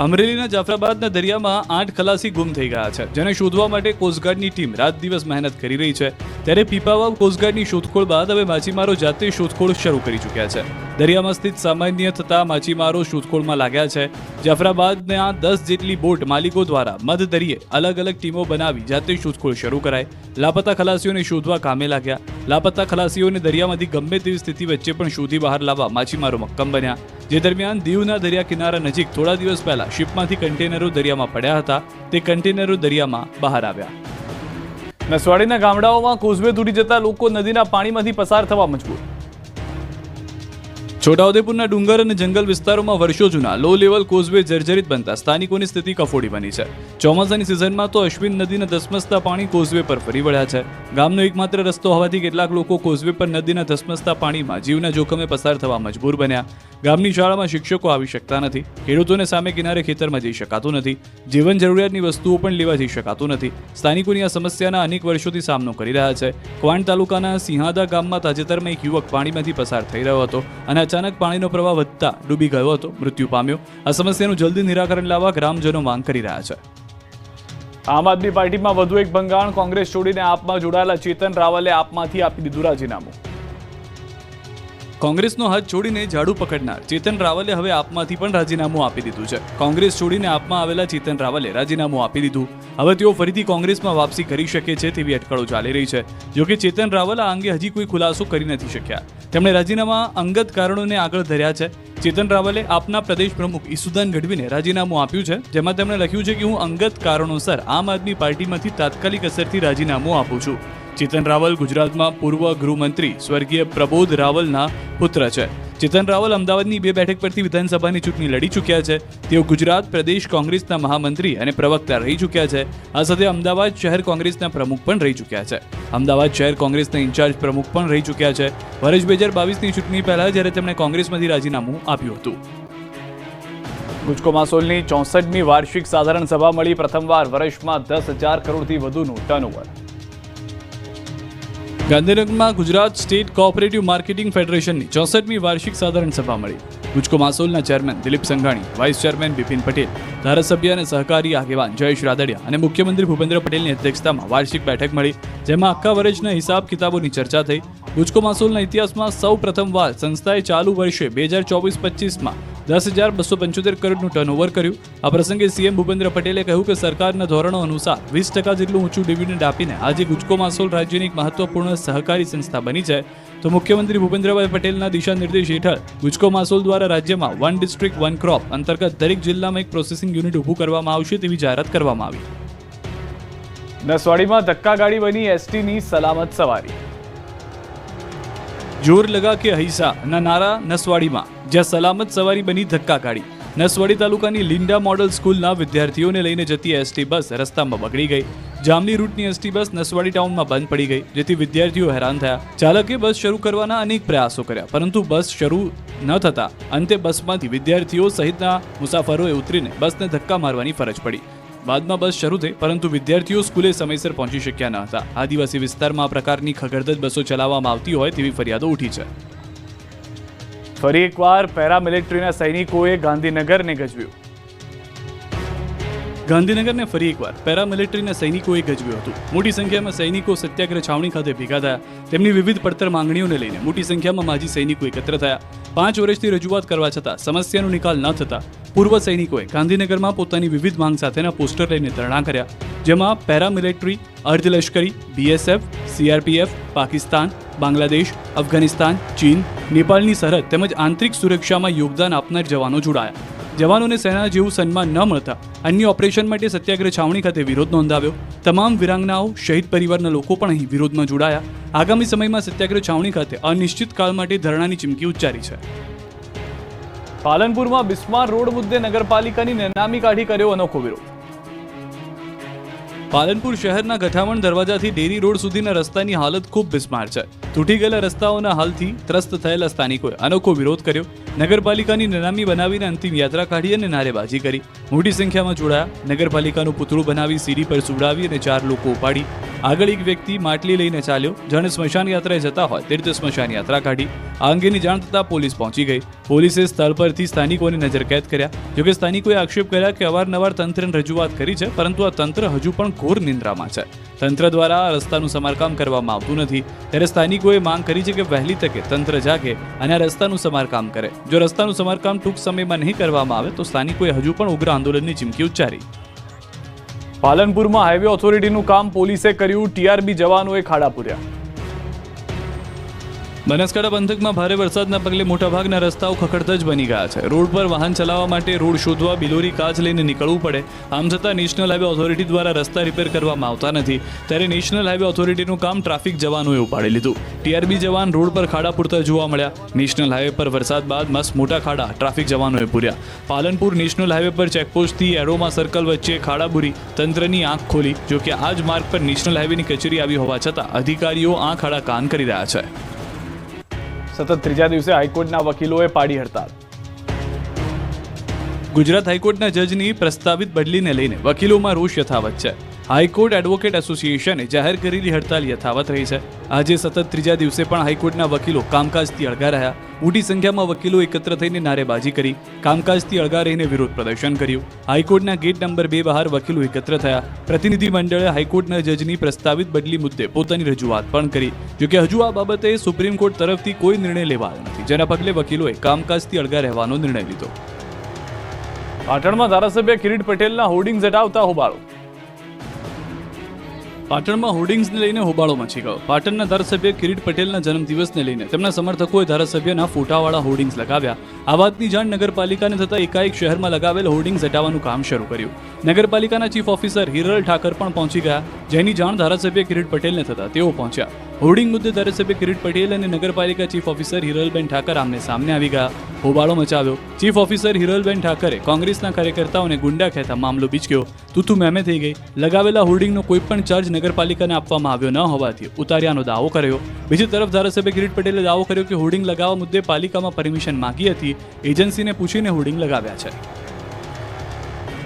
અમરેલીના જાફરાબાદના દરિયામાં 8 ખલાસી ગુમ થઈ ગયા છે, જેને શોધવા માટે કોસ્ટગાર્ડની ટીમ રાત દિવસ મહેનત કરી રહી છે. ત્યારે પીપાવાવ કોસ્ટગાર્ડની શોધખોળ બાદ હવે માછીમારો જાતે શોધખોળ શરૂ કરી ચૂક્યા છે. દરિયામાં સ્થિત સામાન્ય થતા માછીમારો શોધખોળમાં લાગ્યા છે. જાફરાબાદના 10 જેટલી બોટ માલિકો દ્વારા મધ દરિયે અલગ અલગ ટીમો બનાવી જાતે શોધખોળ શરૂ કરાઈ. લાપતા ખલાસીઓને શોધવા કામે લાગ્યા. લાપતા ખલાસીઓને દરિયામાંથી ગમે તેવી સ્થિતિ વચ્ચે પણ શોધી બહાર લાવવા માછીમારો મક્કમ બન્યા. જે દરમિયાન દીવના દરિયા કિનારા નજીક થોડા દિવસ પહેલા શિપમાંથી કન્ટેનરો દરિયામાં પડ્યા હતા. તે કન્ટેનરો દરિયામાં બહાર આવ્યા. નસવાડીના ગામડાઓમાં કોઝવે તૂટી જતા લોકો નદીના પાણીમાંથી પસાર થવા મજબૂર. છોટાઉદેપુરના ડુંગર અને જંગલ વિસ્તારોમાં વર્ષો જૂના લો લેવલ કોઝવે જર્જરિત બનતા સ્થાનિકોની સ્થિતિ કફોડી બની છે. ચોમાસાની સિઝનમાં તો અશ્વિન નદીના ધસમસતા પાણી કોઝવે પર ફરી વળ્યા છે. ગામનો એકમાત્ર રસ્તો હોવાથી કેટલાક લોકો કોઝવે પર નદીના ધસમસતા પાણીમાં જીવના જોખમે પસાર થવા મજબૂર બન્યા. ગામની શાળામાં શિક્ષકો આવી શકતા નથી. ખેડૂતોને સામે કિનારે ખેતરમાં જઈ શકાતું નથી. જીવન જરૂરિયાતની વસ્તુઓ પણ લેવા જઈ શકાતું નથી. સ્થાનિકોની આ સમસ્યાના અનેક વર્ષોથી સામનો કરી રહ્યા છે. ક્વાંટ તાલુકાના સિંહાદા ગામમાં તાજેતરમાં એક યુવક પાણીમાંથી પસાર થઈ રહ્યો હતો અને અચાનક પાણીનો પ્રવાહ વધતા ડૂબી ગયો હતો, મૃત્યુ પામ્યો. આ સમસ્યાનું જલ્દી નિરાકરણ લાવવા ગ્રામજનો માંગ કરી રહ્યા છે. આમ આદમી પાર્ટીમાં વધુ એક ભંગાણ. કોંગ્રેસ છોડીને આપમાં જોડાયેલા ચેતન રાવલે આપમાંથી આપી દીધું રાજીનામું. કોંગ્રેસનો હાથ છોડીને ઝાડુ પકડનાર ચેતન રાવલે હવે આપમાંથી પણ રાજીનામું આપી દીધું છે. કોંગ્રેસ છોડીને આપમાં આવેલા ચેતન રાવલે રાજીનામું આપી દીધું. હવે તેઓ ફરીથી કોંગ્રેસમાં વાપસી કરી શકે છે તેવી અટકળો ચાલી રહી છે. જોકે ચેતન રાવલ આ અંગે હજી કોઈ ખુલાસો કરી નથી શક્યા. તેમણે રાજીનામા અંગત કારણોને આગળ ધર્યા છે. ચેતન રાવલે આપના પ્રદેશ પ્રમુખ ઈસુદાન ગઢવીને રાજીનામું આપ્યું છે, જેમાં તેમણે લખ્યું છે કે હું અંગત કારણોસર આમ આદમી પાર્ટીમાંથી તાત્કાલિક અસરથી રાજીનામું આપું છું. ચેતન રાવલ ગુજરાતમાં પૂર્વ ગૃહમંત્રી સ્વર્ગીય પ્રબોધ રાવલના પુત્ર છે. ચેતન રાવલ અમદાવાદની 2 બેઠક પરથી વિધાનસભાની ચૂંટણી લડી ચૂક્યા છે. તેઓ ગુજરાત પ્રદેશ કોંગ્રેસના મહામંત્રી અને પ્રવક્તા રહી ચૂક્યા છે. આ સાથે અમદાવાદ શહેર કોંગ્રેસના પ્રમુખ પણ રહી ચૂક્યા છે. અમદાવાદ શહેર કોંગ્રેસના ઇન્ચાર્જ પ્રમુખ પણ રહી ચૂક્યા છે. વર્ષ 2022ની ચૂંટણી પહેલા જ્યારે તેમણે કોંગ્રેસમાંથી રાજીનામું આપ્યું હતું. ગુજકોમાસોલની 64મી વાર્ષિક સાધારણ સભા મળી. પ્રથમવાર વર્ષમાં 10,000 કરોડથી વધુનું ટર્નઓવર. ગાંધીનગરમાં ગુજરાત સ્ટેટ કોઓપરેટિવ માર્કેટિંગ ફેડરેશનની 64મી વાર્ષિક સાધારણ સભા મળી. ગુજકોમાસોલના chairman Dilip Sanghani, vice chairman Bipin Patel, ધારાસભ્ય અને સહકારી આગેવાન જયેશ રાદડિયા અને મુખ્યમંત્રી ભૂપેન્દ્ર પટેલની અધ્યક્ષતામાં વાર્ષિક બેઠક મળી, જેમાં આખા વર્ષના હિસાબ કિતાબોની ચર્ચા થઈ. ગુજકોમાસોલના ઇતિહાસમાં સૌ પ્રથમવાર સંસ્થાએ ચાલુ વર્ષે 2024-25માં 10,275 કરોડનું ટર્નઓવર કર્યું. આ પ્રસંગે સીએમ ભૂપેન્દ્ર પટેલે કહ્યું કે સરકારના ધોરણો અનુસાર 20% જેટલું ઊંચું ડિવિડન્ડ આપીને આજે ગુજકોમાસોલ રાજ્યની એક મહત્વપૂર્ણ સહકારી સંસ્થા બની છે. તો મુખ્યમંત્રી ભૂપેન્દ્રભાઈ પટેલના દિશા નિર્દેશ હેઠળ ગુજકોમાસોલ દ્વારા રાજ્યમાં 1 ડિસ્ટ્રિક્ટ 1 ક્રોપ અંતર્ગત દરેક જિલ્લામાં એક પ્રોસેસિંગ યુનિટ ઊભું કરવામાં આવશે તેવી જાહેરાત કરવામાં આવી. નસવાડીમાં ધક્કાગાડી બની એસટીની સલામત સવારી. જોર લગા કે હૈસા ના નારા નસવાડીમાં, જ્યાં સલામત સવારી બની ધક્કાગાડી. નસવાડી તાલુકાની લિંડા મોડલ સ્કૂલના વિદ્યાર્થીઓને લઈને જતી એસટી બસ રસ્તામાં બગડી ગઈ. જામલી રૂટની એસટી બસ નસવાડી ટાઉનમાં બંધ પડી ગઈ, જેથી વિદ્યાર્થીઓ હેરાન થયા. ચાલકે બસ શરૂ કરવાના અનેક પ્રયાસો કર્યા, પરંતુ બસ શરૂ ન થતા અંતે બસમાંથી વિદ્યાર્થીઓ સહિતના મુસાફરોએ ઉતરીને બસને ધક્કા મારવાની ફરજ પડી. બાદમાં બસ શરૂ થઈ, પરંતુ વિદ્યાર્થીઓ સ્કૂલે સમયસર પહોંચી શક્યા ન હતા. આદિવાસી વિસ્તારમાં આ પ્રકારની ખગડધજ બસો ચલાવવામાં આવતી હોય તેવી ફરિયાદો ઉઠી છે. ફરી એકવાર પેરામિલિટરીના સૈનિકોએ ગાંધીનગરને ગજવ્યું. ગાંધીનગરને ફરી એકવાર પેરામિલિટરીના સૈનિકોએ ગજવ્યું હતું. મોટી સંખ્યામાં સૈનિકો સત્યાગ્રહ છાવણી ખાતે ભેગા થયા. તેમની વિવિધ પડતર માંગણીઓને લઈને મોટી સંખ્યામાં માજી સૈનિકો એકત્ર થયા. 5 વર્ષથી રજૂઆત કરવા છતાં સમસ્યાનો નિકાલ ન થતા પૂર્વ સૈનિકોએ ગાંધીનગરમાં પોતાની વિવિધ માંગ સાથેના પોસ્ટર લઈને ધરણા કર્યા, જેમાં પેરામિલિટરી, અર્ધલશ્કરી, બીએસએફ, સીઆરપીએફ, પાકિસ્તાન, બાંગ્લાદેશ, અફઘાનિસ્તાન, ચીન, નેપાળની સરહદ તેમજ આંતરિક સુરક્ષામાં યોગદાન આપનાર જવાનો જોડાયા. જવાનોને સેના જેવું સન્માન ન મળતા અન્ય ઓપરેશન માટે સત્યાગ્રહ છાવણી ખાતે વિરોધ નોંધાવ્યો. તમામ વિરાંગનાઓ, શહીદ પરિવારના લોકો પણ અહીં વિરોધમાં જોડાયા. આગામી સમયમાં સત્યાગ્રહ છાવણી ખાતે અનિશ્ચિત કાળ માટે ધરણાની ચીમકી ઉચ્ચારી છે. પાલનપુરમાં બિસ્માર રોડ મુદ્દે નગરપાલિકાની નેનામી કાઢી કર્યો અનોખો વિરોધ. પાલનપુર શહેરના ગઠામણ દરવાજાથી ડેરી રોડ સુધીના રસ્તાની હાલત ખૂબ બિસ્માર છે. તૂટી ગયેલા રસ્તાઓના હાલથી ત્રસ્ત થયેલા સ્થાનિકોએ અનોખો વિરોધ કર્યો. નગરપાલિકાની નનામી બનાવીને અંતિમ યાત્રા કાઢી અને નારેબાજી કરી. મોટી સંખ્યામાં જોડાયા. નગરપાલિકાનું પૂતળું બનાવી સીડી પર સુવડાવી અને 4 લોકો ઉપાડી. આગળ એક વ્યક્તિ માટલી લઈને ચાલ્યો. જાણે સ્મશાન યાત્રાએ જતા હોય તે રીતે સ્મશાન યાત્રા કાઢી. આ અંગેની જાણ થતાં પોલીસ પહોંચી ગઈ. પોલીસે સ્થળ પરથી સ્થાનિકોને નજરકેદ કર્યા. જોકે સ્થાનિકોએ આક્ષેપ કર્યા કે અવારનવાર તંત્રને રજૂઆત કરી છે, પરંતુ આ તંત્ર હજુ પણ ઘોર નિંદ્રામાં છે. તંત્ર દ્વારા આ રસ્તાનું સમારકામ કરવામાં આવતું નથી. ત્યારે સ્થાનિકોએ માંગ કરી છે કે વહેલી તકે તંત્ર જાગે અને આ રસ્તાનું સમારકામ કરે. જો રસ્તાનું સમારકામ ટૂંક સમયમાં નહીં કરવામાં આવે તો સ્થાનિકોએ હજુ પણ ઉગ્ર આંદોલનની ચીમકી ઉચ્ચારી. પાલનપુરમાં હાઈવે ઓથોરિટીનું કામ પોલીસે કર્યું. ટીઆરબી જવાનોએ ખાડા પૂર્યા. બનાસકાંઠા પંથકમાં ભારે વરસાદના પગલે મોટાભાગના રસ્તાઓ ખખડધજ બની ગયા છે. રોડ પર વાહન ચલાવવા માટે રોડ શોધવા બિલોરી કાચ લઈને નીકળવું પડે. આમ છતાં નેશનલ હાઈવે ઓથોરિટી દ્વારા રસ્તા રિપેર કરવામાં આવતા નથી. ત્યારે નેશનલ હાઈવે ઓથોરિટીનું કામ ટ્રાફિક જવાનોએ ઉપાડી લીધું. ટીઆરબી જવાન રોડ પર ખાડા પૂરતા જોવા મળ્યા. નેશનલ હાઈવે પર વરસાદ બાદ મસ્ત મોટા ખાડા ટ્રાફિક જવાનોએ પૂર્યા. પાલનપુર નેશનલ હાઈવે પર ચેકપોસ્ટથી એરોમા સર્કલ વચ્ચે ખાડા પૂરી તંત્રની આંખ ખોલી. જોકે આ જ માર્ગ પર નેશનલ હાઈવેની કચેરી આવી હોવા છતાં અધિકારીઓ આંખ આડા કાન કરી રહ્યા છે. સતત ત્રીજા દિવસે હાઈકોર્ટના વકીલોએ પાડી હડતાલ. ગુજરાત હાઈકોર્ટના જજની પ્રસ્તાવિત બદલીને લઈને વકીલોમાં રોષ યથાવત છે. હાઈકોર્ટ એડવોકેટ એસોસિએશને જાહેર કરેલી હડતાલ યથાવત રહી છે. આજે સતત ત્રીજા દિવસે પણ હાઈકોર્ટના વકીલો કામકાજથી અળગા રહ્યા. મોટી સંખ્યામાં વકીલો એકત્ર થઈને નારેબાજી કરી. કામકાજથી અળગા રહીને વિરોધ પ્રદર્શન કર્યું. હાઈકોર્ટના ગેટ નંબર 2 બહાર વકીલો એકત્ર થયા. પ્રતિનિધિ મંડળે હાઈકોર્ટના જજની પ્રસ્તાવિત બદલી મુદ્દે પોતાની રજૂઆત પણ કરી. જોકે હજુ આ બાબતે સુપ્રીમ કોર્ટ તરફથી કોઈ નિર્ણય લેવાયો નથી, જેના પગલે વકીલોએ કામકાજથી અળગા રહેવાનો નિર્ણય લીધો. પાટણમાં ધારાસભ્ય કિરીટ પટેલના હોર્ડિંગ્સ હટાવતા હોબાળો. પાટણમાં હોર્ડિંગ્સને લઈને હોબાળો મચી ગયો. પાટણના ધારાસભ્ય કિરીટ પટેલના જન્મદિવસને લઈને તેમના સમર્થકોએ ધારાસભ્યના ફોટાવાળા હોર્ડિંગ્સ લગાવ્યા. આ વાતની જાણ નગરપાલિકાને થતાં એકાએક શહેરમાં લગાવેલ હોર્ડિંગ્સ હટાવવાનું કામ શરૂ કર્યું. નગરપાલિકાના ચીફ ઓફિસર હિરલ ઠાકર પણ પહોંચી ગયા, જેની જાણ ધારાસભ્ય કિરીટ પટેલને થતાં તેઓ પહોંચ્યા. હોર્ડિંગ મુદ્દે ધારાસભ્ય કિરીટ પટેલ અને નગરપાલિકા ચીફ ઓફિસર હિરલબેન ઠાકર આમને સામને આવી ગયા, હોબાળો મચાવ્યો. ચીફ ઓફિસર હિરલબેન ઠાકરે કોંગ્રેસના કાર્યકર્તાઓને ગુંડા કહેતા મામલો બીચક્યો. તું મેમે થઈ ગઈ. લગાવેલા હોર્ડિંગનો કોઈ પણ ચાર્જ નગરપાલિકાને આપવામાં આવ્યો ન હોવાથી ઉતાર્યાનો દાવો કર્યો. બીજી તરફ ધારાસભ્ય કિરીટ પટેલે દાવો કર્યો કે હોર્ડિંગ લગાવવા મુદ્દે પાલિકામાં પરમિશન માંગી હતી, એજન્સીને પૂછીને હોર્ડિંગ લગાવ્યા છે.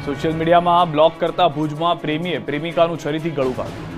સોશિયલ મીડિયામાં બ્લોક કરતા ભુજમાં પ્રેમીએ પ્રેમિકાનું છરીથી ગળું કાપ્યું.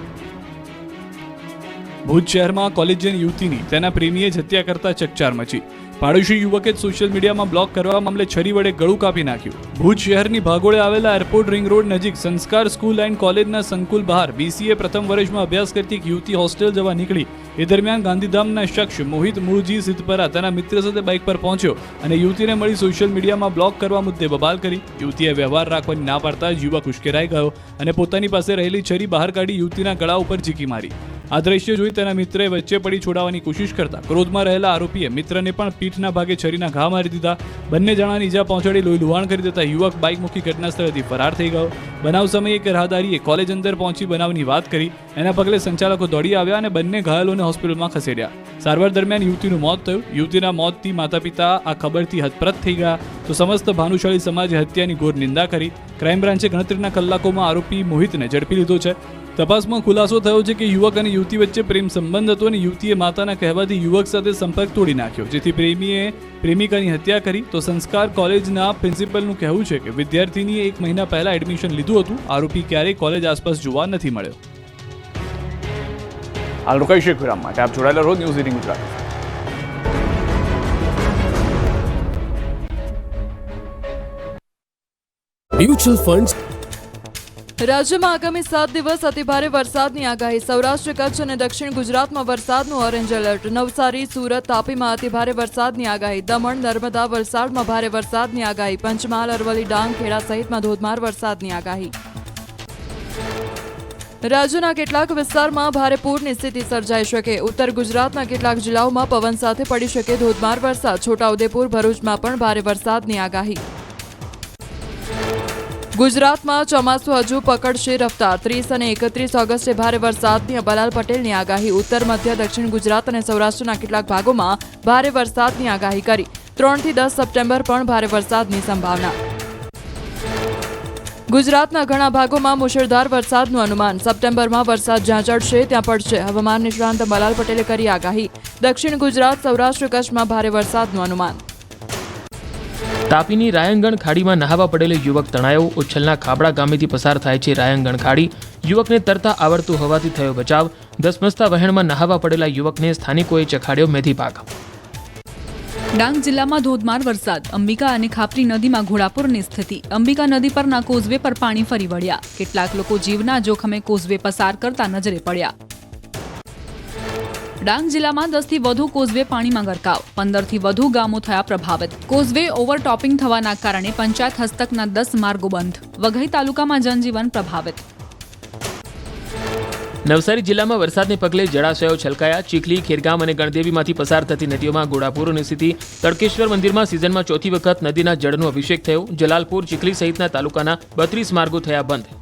ભુજ શહેરમાં કોલેજિયન યુવતીની તેના પ્રેમીએ જ હત્યા કરતા ચકચાર મચી. પાડોશી યુવકે સોશિયલ મીડિયામાં બ્લોક કરવા મામલે છરી વડે ગળું કાપી નાખ્યું. ભુજ શહેરની ભાગોળે આવેલા એરપોર્ટ રિંગ રોડ નજીક સંસ્કાર સ્કૂલ એન્ડ કોલેજના સંકુલ બહાર BCA પ્રથમ વર્ષમાં અભ્યાસ કરતી એક યુવતી હોસ્ટેલ જવા નીકળી. એ દરમિયાન ગાંધીધામના શખ્સ મોહિત મૂળજી સિદ્ધપરા તેના મિત્ર સાથે બાઇક પર પહોંચ્યો અને યુવતીને મળી સોશિયલ મીડિયામાં બ્લોક કરવા મુદ્દે બબાલ કરી. યુવતીએ વ્યવહાર રાખવાની ના પાડતા યુવક ઉશ્કેરાઈ ગયો અને પોતાની પાસે રહેલી છરી બહાર કાઢી યુવતીના ગળા ઉપર ઝીકી મારી. આ દ્રશ્ય જોઈ તેના મિત્રએ વચ્ચે પડી છોડાવવાની કોશિશ કરતા ક્રોધમાં રહેલા આરોપીએ મિત્રને પણ પીઠના ભાગે છરીના ઘા મારી દીધા. બંને જણાની ઈજા પહોંચાડી લોહી લુહાણ કરી દેતા યુવક બાઇક મૂકી ઘટના સ્થળેથી ફરાર થઈ ગયો. બનાવ સમયે એક રાહદારીએ કોલેજ અંદર પહોંચી બનાવની વાત કરી. એના પગલે સંચાલકો દોડી આવ્યા અને બંને ઘાયલોને હોસ્પિટલમાં ખસેડ્યા. સારવાર દરમિયાન યુવતીનું મોત થયું. યુવતીના મોતથી માતા પિતા આ ખબરથી હતપ્રત થઈ ગયા તો સમસ્ત ભાનુશાળી સમાજે હત્યાની ઘોર નિંદા કરી. ક્રાઇમ બ્રાન્ચે ગણતરીના કલાકોમાં આરોપી મોહિતને ઝડપી લીધો છે. તપાસમાં ખુલાસો થયો છે કે યુવક અને યુવતી વચ્ચે પ્રેમ સંબંધ હતો અને યુવતીએ માતાના કહેવાથી યુવક સાથે સંપર્ક તોડી નાખ્યો, જેથી પ્રેમીએ પ્રેમિકાની હત્યા કરી. તો સંસ્કાર કોલેજના પ્રિન્સિપલનું કહેવું છે કે વિદ્યાર્થીનીએ 1 મહિના પહેલા એડમિશન લીધું હતું. આરોપી ક્યારેય કોલેજ આસપાસ જોવા નથી મળ્યો. હાલ રોકાઈશું એક વિરામ માટે. આપ જોડાયેલા રહો ન્યૂઝ 18 ગુજરાત. Mutual funds. રાજ્યમાં આગામી 7 દિવસ અતિભારે વરસાદની આગાહી. સૌરાષ્ટ્ર, કચ્છ અને દક્ષિણ ગુજરાતમાં વરસાદનું ઓરેન્જ એલર્ટ. નવસારી, સુરત, તાપીમાં અતિભારે વરસાદની આગાહી. દમણ, નર્મદા, વલસાડમાં ભારે વરસાદની આગાહી. પંચમહાલ, અરવલ્લી, ડાંગ, ખેડા સહિતમાં ધોધમાર વરસાદની આગાહી. રાજ્યના કેટલાક વિસ્તારમાં ભારે પૂરની સ્થિતિ સર્જાઈ શકે. ઉત્તર ગુજરાતના કેટલાક જિલ્લાઓમાં પવન સાથે પડી શકે ધોધમાર વરસાદ. છોટાઉદેપુર, ભરૂચમાં પણ ભારે વરસાદની આગાહી. ગુજરાતમાં ચોમાસું હજુ પકડશે રફતાર. 30 અને 31 ઓગસ્ટે ભારે વરસાદની અંબાલાલ પટેલની આગાહી. ઉત્તર, મધ્ય, દક્ષિણ ગુજરાત અને સૌરાષ્ટ્રના કેટલાક ભાગોમાં ભારે વરસાદની આગાહી કરી. 3 થી 10 સપ્ટેમ્બર પણ ભારે વરસાદની સંભાવના. ગુજરાતના ઘણા ભાગોમાં મુશળધાર વરસાદનું અનુમાન. સપ્ટેમ્બરમાં વરસાદ જ્યાં ચડશે ત્યાં પડશે. હવામાન નિષ્ણાંત અંબાલાલ પટેલે કરી આગાહી. દક્ષિણ ગુજરાત, સૌરાષ્ટ્ર, કચ્છમાં ભારે વરસાદનું અનુમાન. તાપીની રાયંગણ ખાડીમાં નહાવા પડેલો યુવક તણાયો. ઉચ્છલના ખાબડા ગામેથી પસાર થાય છે રાયંગણ ખાડી. યુવકને તરતા આવડતું હોવાથી થયો બચાવ. ધસમસતા વહેણમાં નહાવા પડેલા યુવકને સ્થાનિકોએ ચખાડ્યો મેથી પાક. ડાંગ જિલ્લામાં ધોધમાર વરસાદ. અંબિકા અને ખાપરી નદીમાં ઘોડાપૂરની સ્થિતિ. અંબિકા નદી પરના કોઝવે પર પાણી ફરી વળ્યા. કેટલાક લોકો જીવના જોખમે કોઝવે પસાર કરતા નજરે પડ્યા. ડાંગ જિલ્લામાં 10 થી વધુ કોઝવે પાણીમાં ગરકાવ. 15 થી વધુ ગામો થયા પ્રભાવિત. કોઝવે ઓવરટોપિંગ થવાના કારણે પંચાયત હસ્તકના 10 માર્ગો બંધ. વઘઈ તાલુકામાં જનજીવન પ્રભાવિત. નવસારી જિલ્લામાં વરસાદને પગલે જળાશયો છલકાયા. ચીખલી, ખેરગામ અને ગણદેવીમાંથી પસાર થતી નદીઓમાં ઘોડાપૂરની સ્થિતિ. તડકેશ્વર મંદિરમાં સિઝનમાં ચોથી વખત નદીના જળનો અભિષેક થયો. જલાલપુર, ચીખલી સહિતના તાલુકાના 32 માર્ગો થયા બંધ.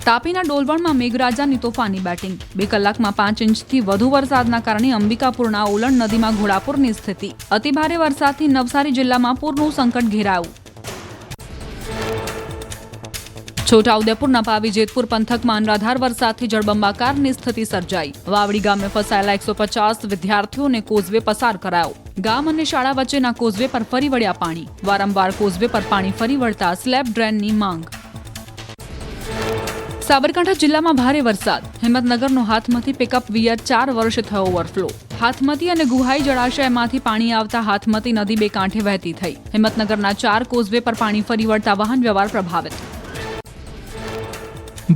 તાપીના ડોલવણમાં મેઘરાજાની તોફાની બેટિંગ. 2 કલાકમાં 5 ઇંચથી વધુ વરસાદના કારણે અંબિકાપુરના ઓલણ નદીમાં ઘોડાપૂરની સ્થિતિ. અતિભારે વરસાદથી નવસારી જિલ્લામાં પૂરનું સંકટ ઘેરાયું. છોટાઉદેપુરના પાવી જેતપુર પંથકમાં અનરાધાર વરસાદથી જળબંબાકારની સ્થિતિ સર્જાઈ. વાવડી ગામે ફસાયેલા 150 વિદ્યાર્થીઓને કોઝવે પસાર કરાયો. ગામ અને શાળા વચ્ચેના કોઝવે પર ફરી વળ્યા પાણી. વારંવાર કોઝવે પર પાણી ફરી વળતા સ્લેબ ડ્રેનની માંગ. સાબરકાંઠા જિલ્લામાં ભારે વરસાદ. હિંમતનગરનો હાથમતી પિકઅપ વિયર 4 વર્ષ થયો ઓવરફ્લો. હાથમતી અને ગુહાઈ જળાશયમાંથી પાણી આવતા હાથમતી નદી 2 કાંઠે વહેતી થઈ. હિંમતનગરના 4 કોઝવે પર પાણી ફરી વળતા વાહન વ્યવહાર પ્રભાવિત.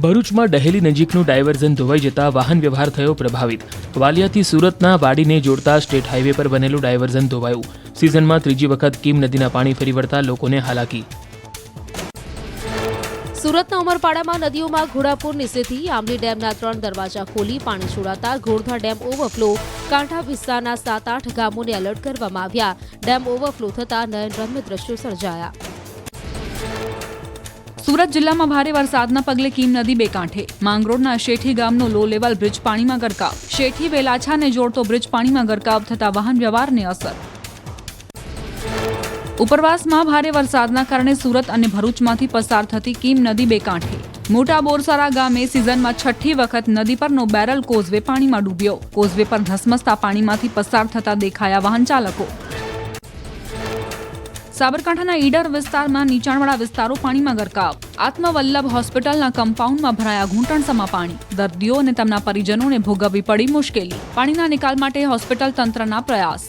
ભરૂચમાં ડહેલી નજીકનું ડાયવર્ઝન ધોવાઈ જતા વાહન વ્યવહાર થયો પ્રભાવિત. વાલિયાથી સુરતના વાડીને જોડતા સ્ટેટ હાઈવે પર બનેલું ડાયવર્ઝન ધોવાયું. સિઝનમાં ત્રીજી વખત કીમ નદીના પાણી ફરી વળતા લોકોને હાલાકી. સુરતના ઉમરપાડામાં નદીઓમાં ઘોડાપૂરની સ્થિતિ. આંબલી ડેમના 3 દરવાજા ખોલી પાણી છોડાતા ઘોડધા ડેમ ઓવરફ્લો. કાંઠા વિસ્તારના 7-8 ગામોને એલર્ટ કરવામાં આવ્યા. ડેમ ઓવરફ્લો થતા નયનરમ્ય દ્રશ્યો સર્જાયા. સુરત જિલ્લામાં ભારે વરસાદના પગલે કીમ નદી બે કાંઠે. માંગરોળના શેઠી ગામનો લો લેવલ બ્રિજ પાણીમાં ગરકાવ. શેઠી વેલાછાને જોડતો બ્રિજ પાણીમાં ગરકાવ થતા વાહન વ્યવહારને અસર. ઉપરવાસમાં ભારે વરસાદના કારણે સુરત અને ભરૂચમાંથી પસાર થતી કીમ નદી બે કાંઠે. મોટા બોરસરા ગામે સિઝનમાં 6ઠ્ઠી વખત નદી પરનો બેરલ કોઝવે પાણીમાં ડૂબ્યો. કોઝવે પર ધસમસતા પાણીમાંથી પસાર થતા દેખાયા વાહન ચાલકો. સાબરકાંઠાના ઈડર વિસ્તારમાં નીચાણવાળા વિસ્તારો પાણીમાં ગરકાવ. આત્મવલ્લભ હોસ્પિટલના કમ્પાઉન્ડમાં ભરાયા ઘૂંટણસમા પાણી. દર્દીઓ અને તેમના પરિજનોને ભોગવવી પડી મુશ્કેલી. પાણીના નિકાલ માટે હોસ્પિટલ તંત્રના પ્રયાસ.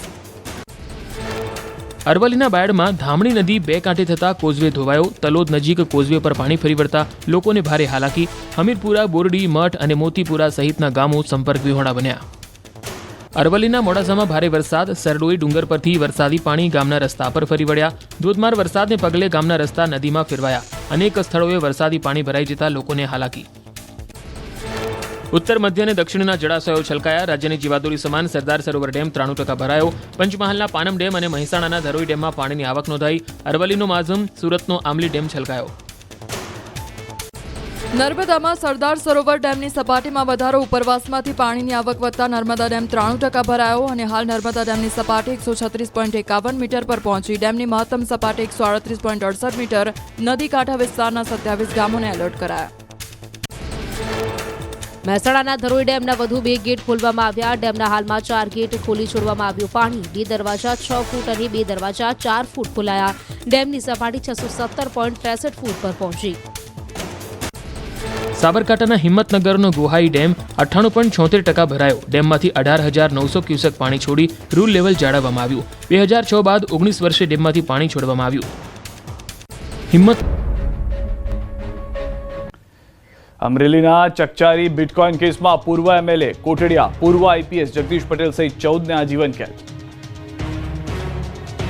અરવલ્લીના બાયડમાં ધામણી નદી બે કાંઠે થતા કોઝવે ધોવાયો. તલોદ નજીક કોઝવે પર પાણી ફરી વળતા લોકોને ભારે હાલાકી. હમીરપુરા, બોરડી, મઠ અને મોતીપુરા સહિતના ગામો સંપર્ક વિહોણા બન્યા. અરવલ્લીના મોડાસામાં ભારે વરસાદ. સરડોઈ ડુંગર પરથી વરસાદી પાણી ગામના રસ્તા પર ફરી વળ્યા. ધોધમાર વરસાદને પગલે ગામના રસ્તા નદીમાં ફેરવાયા. અનેક સ્થળોએ વરસાદી પાણી ભરાઈ જતા લોકોને હાલાકી. ઉત્તર મધ્ય અને દક્ષિણના જળાશયો છલકાયા. રાજ્યની જીવાદોરી સમાન સરદાર સરોવર ડેમ 93% ભરાયો. પંચમહાલના પાનમ ડેમ અને મહેસાણાના ધરોઈ ડેમમાં પાણીની આવક નોંધાઈ. અરવલ્લીનો માઝમ, સુરતનો આંબલી ડેમ છલકાયો. નર્મદામાં સરદાર સરોવર ડેમની સપાટીમાં વધારો. ઉપરવાસમાંથી પાણીની આવક વધતા નર્મદા ડેમ 93% ભરાયો અને હાલ નર્મદા ડેમની સપાટી 136.51 મીટર પર પહોંચી. ડેમની મહત્તમ સપાટી 138.68 મીટર. નદી કાંઠા વિસ્તારના 27 ગામોને એલર્ટ કરાયા. મહેસાણાના ધરોઈ ડેમના વધુ 2 ગેટ ખોલવામાં આવ્યા. ડેમના હાલમાં 4 ગેટ ખોલી છોડવામાં આવ્યું પાણી. 2 દરવાજા 6 ફૂટ અને 2 દરવાજા 4 ફૂટ ખોલાયા. ડેમની સપાટી 670.63 ફૂટ પર પહોંચી. સાબરકાંઠાના હિંમતનગરનો ગોહાઈ ડેમ 98.76% ભરાયો. ડેમમાંથી 18,900 ક્યુસેક પાણી છોડી રૂલ લેવલ જાળવવામાં આવ્યું. 2006 બાદ 19 વર્ષે ડેમમાંથી પાણી છોડવામાં આવ્યું. અમરેલીના ચકચારી બિટકોઇન કેસમાં પૂર્વ એમએલએ કોટડિયા, પૂર્વ આઈપીએસ જગદીશ પટેલ સહિત 14ને આજીવન કેદ.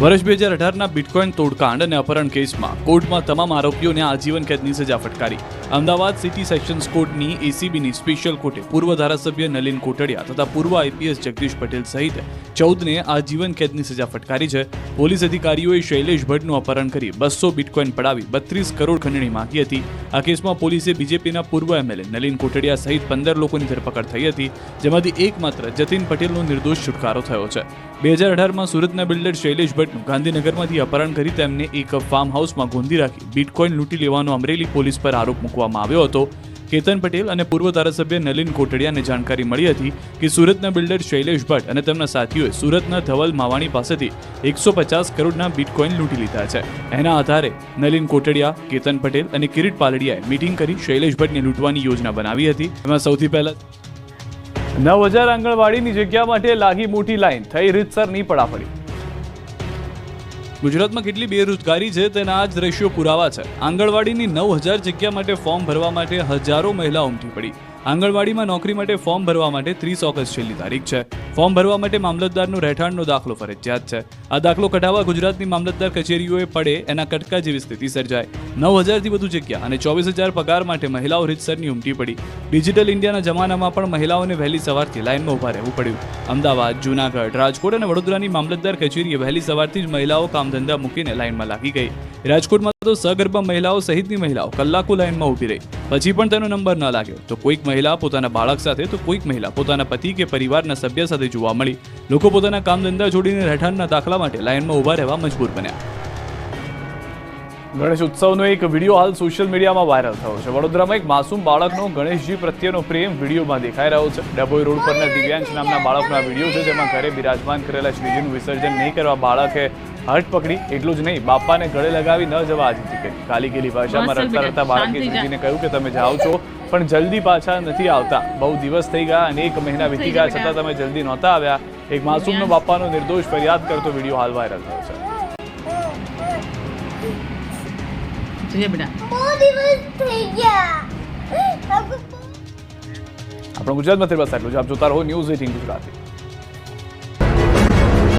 વર્ષ 2018ના બિટકોઇન તોડકાંડ અને અપહરણ કેસમાં કોર્ટમાં તમામ આરોપીઓને આજીવન કેદની સજા ફટકારી. અમદાવાદ સિટી સેશન્સ કોર્ટની એસીબીની સ્પેશિયલ કોર્ટે પૂર્વ ધારાસભ્ય નલિન કોટડિયા તથા પૂર્વ આઈપીએસ જગદીશ પટેલ સહિત 14ને આજીવન કેદની સજા ફટકારી છે. પોલીસ અધિકારીઓએ શૈલેષ ભટ્ટનું અપહરણ કરી 200 બિટકોઇન પડાવી 32 કરોડ ખંડણી માંગી હતી. આ કેસમાં પોલીસે બીજેપીના પૂર્વ એમએલએ નલિન કોટડિયા સહિત 15 લોકોની ધરપકડ થઈ હતી, જેમાંથી એકમાત્ર જતીન પટેલનો નિર્દોષ છુટકારો થયો છે. 2018માં સુરતના બિલ્ડર શૈલેષ ભટ્ટનું ગાંધીનગરમાંથી અપહરણ કરી તેમને એક ફાર્મ હાઉસમાં ગોંધી રાખી બિટકોઇન લૂંટી લેવાનો અમરેલી પોલીસ પર આરોપ મૂકવામાં આવ્યો હતો. કેતન પટેલ અને પૂર્વ ધારાસભ્ય નલિન કોટડિયાને જાણકારી મળી હતી કે સુરતના બિલ્ડર શૈલેષ ભટ્ટ અને તેમના સાથીઓએ સુરતના ધવલ માવાણી પાસેથી 150 કરોડના બિટકોઇન લૂંટી લીધા છે. એના આધારે નલિન કોટડિયા, કેતન પટેલ અને કિરીટ પાલડિયાએ મીટિંગ કરી શૈલેષ ભટ્ટને લૂંટવાની યોજના બનાવી હતી. એમાં સૌથી પહેલા 9000 આંગણવાડીની જગ્યા માટે લાગી મોટી લાઈન, થઈ રીતસરની પડાપડી. ગુજરાતમાં કેટલી બેરોજગારી છે તેના આ જ દ્રશ્યો પુરાવા છે. આંગણવાડીની 9000 જગ્યા માટે ફોર્મ ભરવા માટે હજારો મહિલા ઉમટી પડી. આંગણવાડીમાં નોકરી માટે ફોર્મ ભરવા માટે 30 ઓગસ્ટ છેલ્લી તારીખ છે. ફોર્મ ભરવા માટે મામલતદારનો રહેઠાણનો દાખલો ફરજિયાત છે. આ દાખલો કઢાવવા ગુજરાતની મામલતદાર કચેરીઓએ પડે એના કટકા જેવી સ્થિતિ સર્જાય. 9000થી વધુ જગ્યા અને 24000 પગાર માટે મહિલાઓ રીતસરની ઉમટી પડી. ડિજિટલ ઇન્ડિયાના જમાનામાં પણ મહિલાઓને વહેલી સવારથી લાઇનમાં ઊભા રહેવું પડ્યું. અમદાવાદ, જૂનાગઢ, રાજકોટ અને વડોદરાની મામલતદાર કચેરીએ વહેલી સવારથી જ મહિલાઓ કામધંધા મૂકીને લાઇનમાં લાગી ગઈ. રાજકોટમાં તો સગર્ભા મહિલાઓ સહિતની મહિલાઓ કલાકો લાઇનમાં ઊભી રહી. પછી પણ તેનો નંબર ન લાગ્યો તો કોઈક મહિલા પોતાના બાળક સાથે તો કોઈક મહિલા પોતાના પતિ કે પરિવારના સભ્ય સાથે જોવા મળી. લોકો પોતાના કામધંધા છોડીને રહેઠાણના દાખલા માટે લાઇનમાં ઊભા રહેવા મજબૂર બન્યા. ગણેશ ઉત્સવનો એક વિડીયો હાલ સોશિયલ મીડિયામાં વાયરલ થયો છે. વડોદરામાં એક માસૂમ બાળકનો ગણેશજી પ્રત્યેનો પ્રેમ વિડીયોમાં દેખાઈ રહ્યો છે. ડભોઈ રોડ પરના દિવ્યાંશ નામના બાળકનો આ વિડીયો છે, જેમાં ઘરે બિરાજમાન કરેલા શ્રીજીનું વિસર્જન નહીં કરવા બાળકે હટ પકડી. એટલું જ નહીં, બાપાને ગળે લગાવી ન જવા આજીજી કરી. કાલી ગેલી ભાષામાં રડતા રડતા બાળકે શ્રીજીને કહ્યું કે તમે જાઓ છો પણ જલ્દી પાછા નથી આવતા. બહુ દિવસ થઈ ગયા અને 1 મહિના વીતી ગયા છતાં તમે જલ્દી નહોતા આવ્યા. એક માસૂમનો બાપાનો નિર્દોષ ફરિયાદ કરતો વિડીયો હાલ વાયરલ થયો છે. આપણો ગુજરાતમાં બસ આટલું જ. આપ જોતા રહો ન્યૂઝ 18 ગુજરાતી.